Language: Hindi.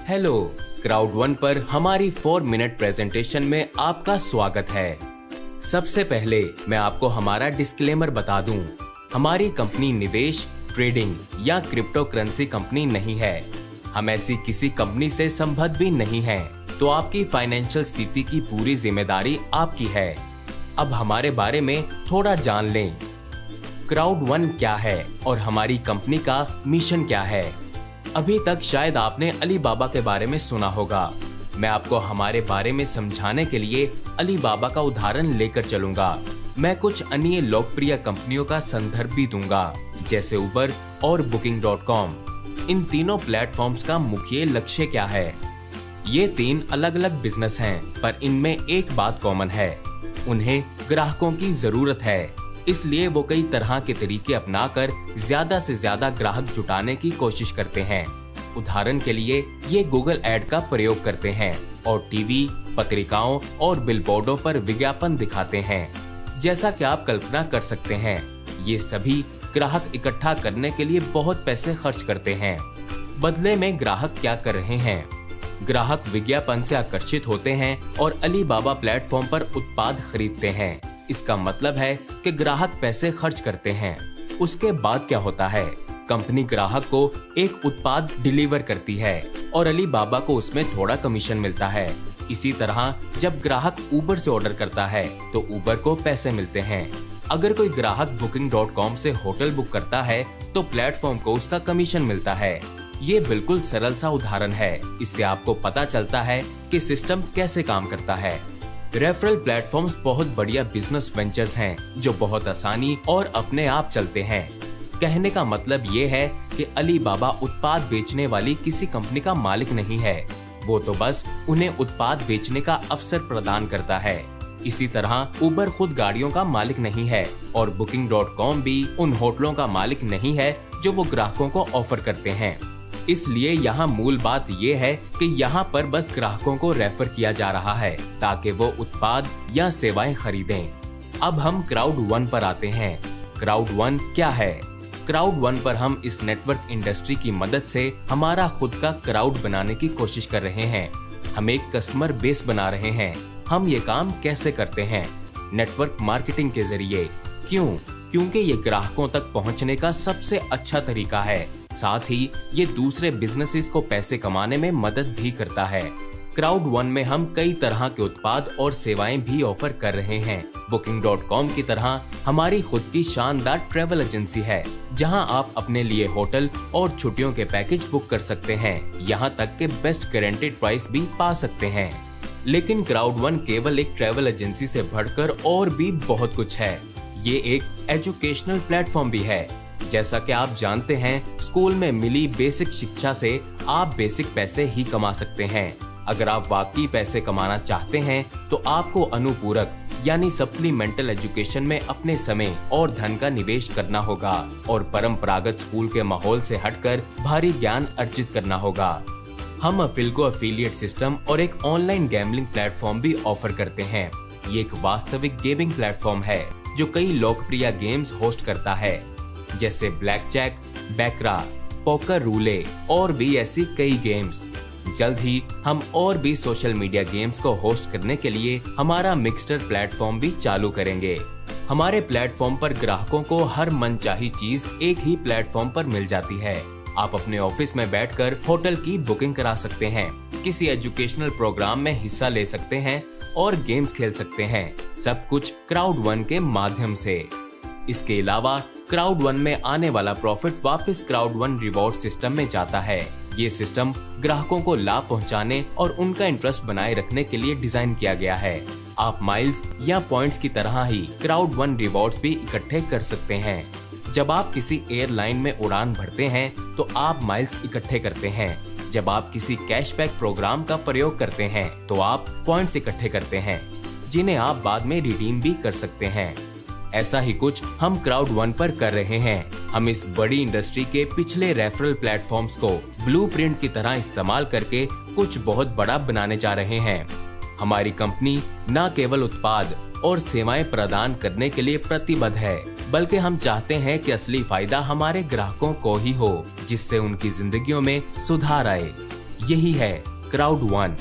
हेलो, क्राउड वन पर हमारी 4 मिनट प्रेजेंटेशन में आपका स्वागत है। सबसे पहले मैं आपको हमारा डिस्क्लेमर बता दूं। हमारी कंपनी निवेश, ट्रेडिंग या क्रिप्टो करेंसी कंपनी नहीं है। हम ऐसी किसी कंपनी से संबद्ध भी नहीं हैं, तो आपकी फाइनेंशियल स्थिति की पूरी जिम्मेदारी आपकी है। अब हमारे बारे में थोड़ा जान लें। क्राउड वन क्या है और हमारी कंपनी का मिशन क्या है। अभी तक शायद आपने अलीबाबा के बारे में सुना होगा। मैं आपको हमारे बारे में समझाने के लिए अलीबाबा का उदाहरण लेकर चलूंगा। मैं कुछ अन्य लोकप्रिय कंपनियों का संदर्भ भी दूंगा, जैसे उबर और Booking.com। इन तीनों प्लेटफॉर्म्स का मुख्य लक्ष्य क्या है। ये 3 अलग अलग बिजनेस हैं, पर इनमें एक बात कॉमन है। उन्हें ग्राहकों की जरूरत है, इसलिए वो कई तरह के तरीके अपनाकर ज्यादा से ज्यादा ग्राहक जुटाने की कोशिश करते हैं। उदाहरण के लिए ये गूगल ऐड का प्रयोग करते हैं और टीवी, पत्रिकाओं और बिलबोर्डों पर विज्ञापन दिखाते हैं। जैसा कि आप कल्पना कर सकते हैं, ये सभी ग्राहक इकट्ठा करने के लिए बहुत पैसे खर्च करते हैं। बदले में ग्राहक क्या कर रहे हैं? ग्राहक विज्ञापन से आकर्षित होते हैं और अलीबाबा प्लेटफॉर्म पर उत्पाद खरीदते हैं। इसका मतलब है कि ग्राहक पैसे खर्च करते हैं। उसके बाद क्या होता है? कंपनी ग्राहक को एक उत्पाद डिलीवर करती है और अलीबाबा को उसमें थोड़ा कमीशन मिलता है। इसी तरह जब ग्राहक उबर से ऑर्डर करता है तो उबर को पैसे मिलते हैं। अगर कोई ग्राहक Booking.com से होटल बुक करता है तो प्लेटफॉर्म को उसका कमीशन मिलता है। ये बिल्कुल सरल सा उदाहरण है। इससे आपको पता चलता है कि सिस्टम कैसे काम करता है। रेफरल प्लेटफॉर्म्स बहुत बढ़िया बिजनेस वेंचर्स हैं, जो बहुत आसानी और अपने आप चलते हैं। कहने का मतलब ये है कि अलीबाबा उत्पाद बेचने वाली किसी कंपनी का मालिक नहीं है। वो तो बस उन्हें उत्पाद बेचने का अवसर प्रदान करता है। इसी तरह उबर खुद गाड़ियों का मालिक नहीं है और Booking.com भी उन होटलों का मालिक नहीं है जो वो ग्राहकों को ऑफर करते हैं। इसलिए यहाँ मूल बात ये है कि यहाँ पर बस ग्राहकों को रेफर किया जा रहा है ताकि वो उत्पाद या सेवाएं खरीदें। अब हम क्राउड वन पर आते हैं। क्राउड वन क्या है? क्राउड वन पर हम इस नेटवर्क इंडस्ट्री की मदद से हमारा खुद का क्राउड बनाने की कोशिश कर रहे हैं। हम एक कस्टमर बेस बना रहे हैं। हम ये काम कैसे करते हैं? नेटवर्क मार्केटिंग के जरिए। क्यों? क्योंकि ये ग्राहकों तक पहुंचने का सबसे अच्छा तरीका है। साथ ही ये दूसरे बिजनेसेस को पैसे कमाने में मदद भी करता है। क्राउड वन में हम कई तरह के उत्पाद और सेवाएं भी ऑफर कर रहे हैं। Booking.com की तरह हमारी खुद की शानदार ट्रैवल एजेंसी है, जहां आप अपने लिए होटल और छुट्टियों के पैकेज बुक कर सकते हैं। यहां तक के बेस्ट गारंटीड प्राइस भी पा सकते हैं। लेकिन क्राउड वन केवल एक ट्रैवल एजेंसी से बढ़कर और भी बहुत कुछ है। ये एक एजुकेशनल प्लेटफॉर्म भी है। जैसा कि आप जानते हैं, स्कूल में मिली बेसिक शिक्षा से आप बेसिक पैसे ही कमा सकते हैं। अगर आप वाकई पैसे कमाना चाहते हैं तो आपको अनुपूरक यानी सप्लीमेंटल एजुकेशन में अपने समय और धन का निवेश करना होगा और परंपरागत स्कूल के माहौल से हटकर भारी ज्ञान अर्जित करना होगा। हम अफिल्को एफिलिएट सिस्टम और एक ऑनलाइन गैम्बलिंग प्लेटफॉर्म भी ऑफर करते हैं। ये एक वास्तविक गेमिंग प्लेटफॉर्म है जो कई लोकप्रिय गेम्स होस्ट करता है, जैसे ब्लैक जैक, बैकरा, पोकर रूले और भी ऐसी कई गेम्स। जल्द ही हम और भी सोशल मीडिया गेम्स को होस्ट करने के लिए हमारा मिक्सटर प्लेटफॉर्म भी चालू करेंगे। हमारे प्लेटफॉर्म पर ग्राहकों को हर मनचाही चीज एक ही प्लेटफॉर्म पर मिल जाती है। आप अपने ऑफिस में बैठकर होटल की बुकिंग करा सकते हैं, किसी एजुकेशनल प्रोग्राम में हिस्सा ले सकते हैं और गेम्स खेल सकते हैं। सब कुछ क्राउड वन के माध्यम से। इसके अलावा क्राउड वन में आने वाला प्रॉफिट वापस क्राउड वन रिवॉर्ड सिस्टम में जाता है। ये सिस्टम ग्राहकों को लाभ पहुंचाने और उनका इंटरेस्ट बनाए रखने के लिए डिजाइन किया गया है। आप माइल्स या पॉइंट्स की तरह ही क्राउड वन रिवॉर्ड्स भी इकट्ठे कर सकते हैं। जब आप किसी एयरलाइन में उड़ान भरते हैं तो आप माइल्स इकट्ठे करते हैं। जब आप किसी कैशबैक प्रोग्राम का प्रयोग करते हैं तो आप पॉइंट्स इकट्ठे करते हैं, जिन्हें आप बाद में रिडीम भी कर सकते हैं। ऐसा ही कुछ हम क्राउड वन पर कर रहे हैं। हम इस बड़ी इंडस्ट्री के पिछले रेफरल प्लेटफॉर्म्स को ब्लूप्रिंट की तरह इस्तेमाल करके कुछ बहुत बड़ा बनाने जा रहे हैं। हमारी कंपनी न केवल उत्पाद और सेवाएं प्रदान करने के लिए प्रतिबद्ध है, बल्कि हम चाहते हैं कि असली फायदा हमारे ग्राहकों को ही हो, जिससे उनकी जिंदगियों में सुधार आए। यही है क्राउड वन।